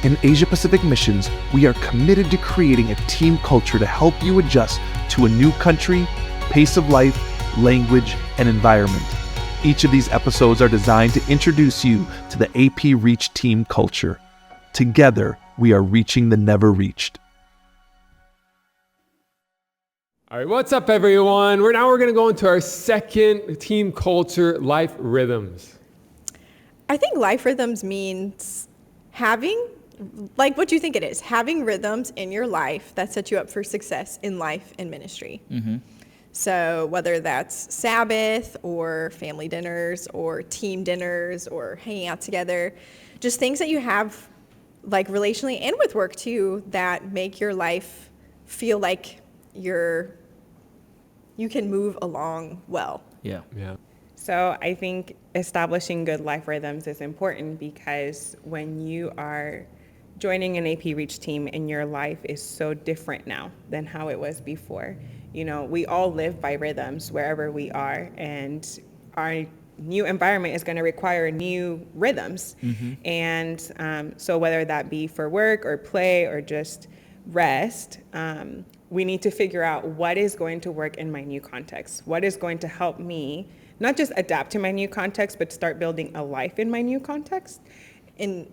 In Asia Pacific Missions, we are committed to creating a team culture to help you adjust to a new country, pace of life, language, and environment. Each of these episodes are designed to introduce you to the AP Reach team culture. Together, we are reaching the never reached. All right, what's up, everyone? We're going to go into our second team culture, life rhythms. I think life rhythms means having, like what you think it is, having rhythms in your life that set you up for success in life and ministry. Mm-hmm. So whether that's Sabbath or family dinners or team dinners or hanging out together, just things that you have like relationally and with work too that make your life feel like you can move along well. Yeah. So I think establishing good life rhythms is important because when you are joining an AP Reach team and your life is so different now than how it was before. You know, we all live by rhythms wherever we are, and our new environment is going to require new rhythms. Mm-hmm. And so whether that be for work or play or just rest, we need to figure out what is going to work in my new context, what is going to help me not just adapt to my new context, but start building a life in my new context. And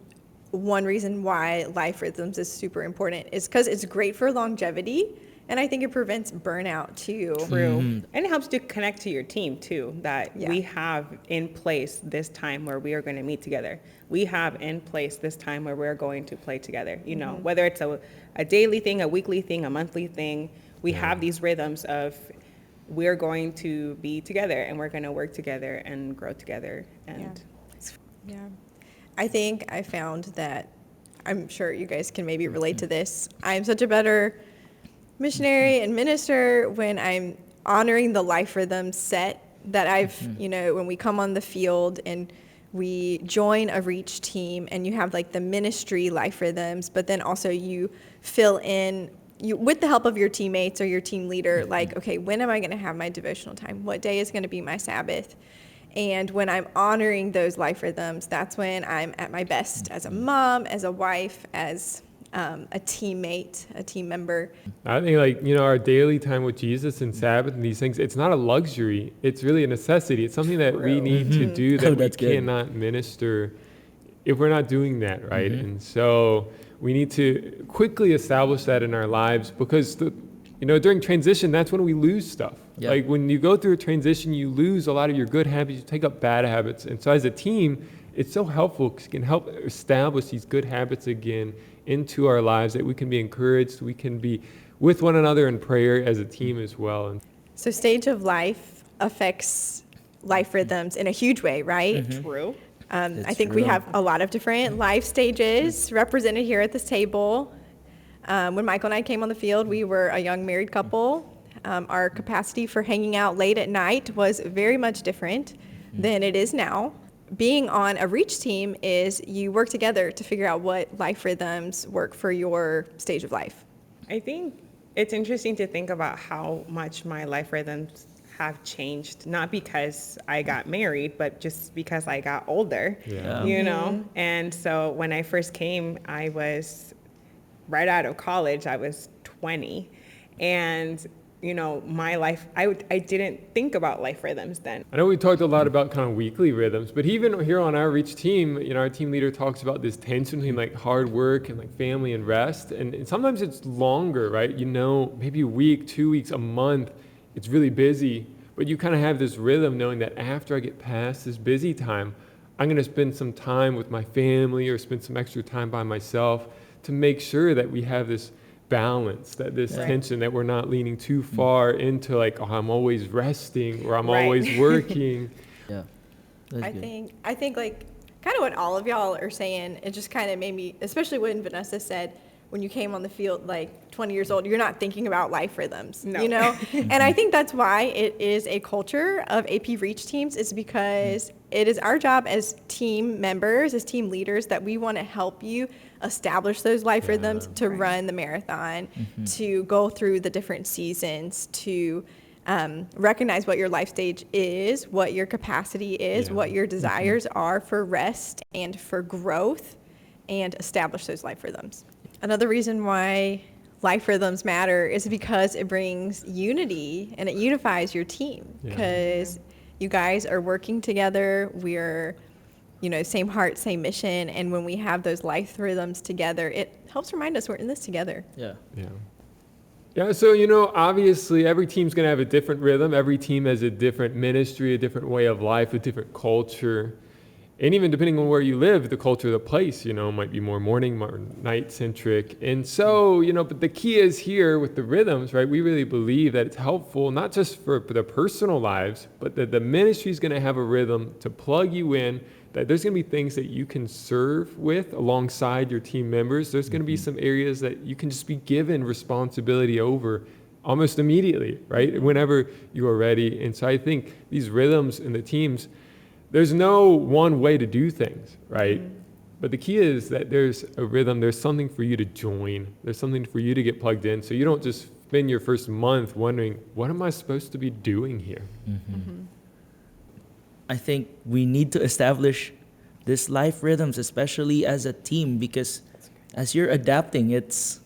one reason why life rhythms is super important is because it's great for longevity, and I think it prevents burnout too. True. Mm-hmm. And it helps to connect to your team too, that we have in place this time where we are going to meet together. We have in place this time where we're going to play together. You know, whether it's a daily thing, a weekly thing, a monthly thing, we have these rhythms of we're going to be together and we're going to work together and grow together. And I think I found that, I'm sure you guys can maybe relate to this, I'm such a better missionary and minister when I'm honoring the life rhythm set that I've, when we come on the field and we join a Reach team and you have like the ministry life rhythms, but then also you fill in with the help of your teammates or your team leader, like, okay, when am I going to have my devotional time? What day is going to be my Sabbath? And when I'm honoring those life rhythms, that's when I'm at my best as a mom, as a wife, as a teammate, a team member. I think our daily time with Jesus and Sabbath and these things, it's not a luxury. It's really a necessity. It's something that we need to do that we cannot minister if we're not doing that, right? Mm-hmm. And so we need to quickly establish that in our lives because during transition, that's when we lose stuff. Yep. Like when you go through a transition, you lose a lot of your good habits, you take up bad habits. And so as a team, it's so helpful because it can help establish these good habits again into our lives, that we can be encouraged, we can be with one another in prayer as a team as well. So stage of life affects life rhythms in a huge way, right? Mm-hmm. True. I think we have a lot of different life stages represented here at this table. When Michael and I came on the field, we were a young married couple. Our capacity for hanging out late at night was very much different than it is now. Being on a Reach team is you work together to figure out what life rhythms work for your stage of life. I think it's interesting to think about how much my life rhythms have changed, not because I got married, but just because I got older, And so when I first came, I was right out of college. I was 20. And, my life, I didn't think about life rhythms then. I know we talked a lot about kind of weekly rhythms, but even here on our Reach team, our team leader talks about this tension between like hard work and like family and rest. And sometimes it's longer, right? Maybe a week, 2 weeks, a month. It's really busy, but you kind of have this rhythm knowing that after I get past this busy time, I'm going to spend some time with my family or spend some extra time by myself to make sure that we have this balance, that this tension, that we're not leaning too far into like, oh, I'm always resting or I'm always working. I think like kind of what all of y'all are saying, it just kind of made me, especially when Vanessa said, when you came on the field like 20 years old, you're not thinking about life rhythms, And I think that's why it is a culture of AP Reach teams, is because it is our job as team members, as team leaders, that we want to help you establish those life rhythms to run the marathon, to go through the different seasons, to recognize what your life stage is, what your capacity is, what your desires are for rest and for growth. and establish those life rhythms. Another reason why life rhythms matter is because it brings unity and it unifies your team, because you guys are working together. We're, same heart, same mission. And when we have those life rhythms together, it helps remind us we're in this together. Yeah, so, obviously every team's going to have a different rhythm. Every team has a different ministry, a different way of life, a different culture. And even depending on where you live, the culture of the place, might be more morning, more night centric. And so, but the key is here with the rhythms, right? We really believe that it's helpful, not just for the personal lives, but that the ministry is going to have a rhythm to plug you in, that there's going to be things that you can serve with alongside your team members. There's going to be some areas that you can just be given responsibility over almost immediately, right? Whenever you are ready. And so I think these rhythms in the teams, there's no one way to do things, right? But the key is that there's a rhythm, there's something for you to join, there's something for you to get plugged in, so you don't just spend your first month wondering, what am I supposed to be doing here? I think we need to establish this life rhythms, especially as a team, because as you're adapting, it's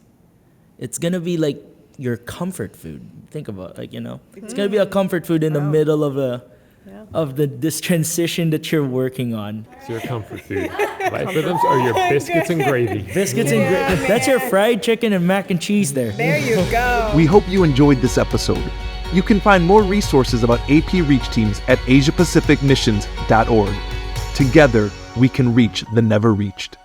gonna be like your comfort food. Think about it's gonna be a comfort food in the middle of this transition that you're working on. It's your comfort food. Life rhythms are your biscuits and gravy. Biscuits and gravy. That's your fried chicken and mac and cheese there. There you go. We hope you enjoyed this episode. You can find more resources about AP Reach teams at asiapacificmissions.org. Together, we can reach the never reached.